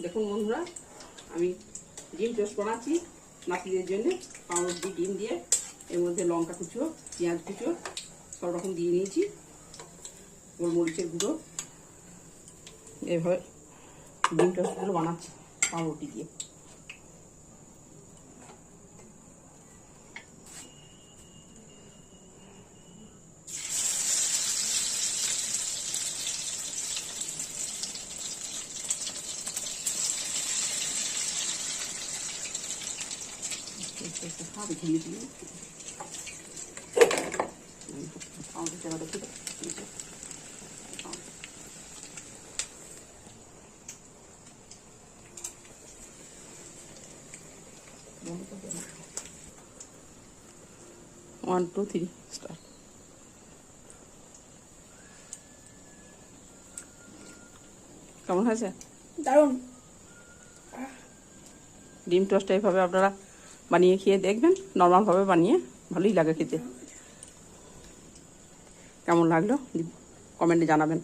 দেখুন বন্ধুরা, আমি ডিম টোস্ট বানাচ্ছি নাতিদের জন্য। পাউরুটি ডিম দিয়ে এর মধ্যে লঙ্কা কুচো, পেঁয়াজ কুচো সব রকম দিয়ে নিয়েছি, গোলমরিচের গুঁড়ো। এভাবে ডিম টোস্টগুলো বানাচ্ছি পাউরুটি দিয়ে। হাতে ঘুরিয়ে দিয়ে ওয়ান টু থ্রি স্টার্ট। কেমন হয়েছে? দারুণ। ডিম টোস্ট এইভাবে আপনারা বানিয়ে খেয়ে দেখবেন, নর্মালভাবে বানিয়ে ভালোই লাগে খেতে। কেমন লাগলো কমেন্টে জানাবেন।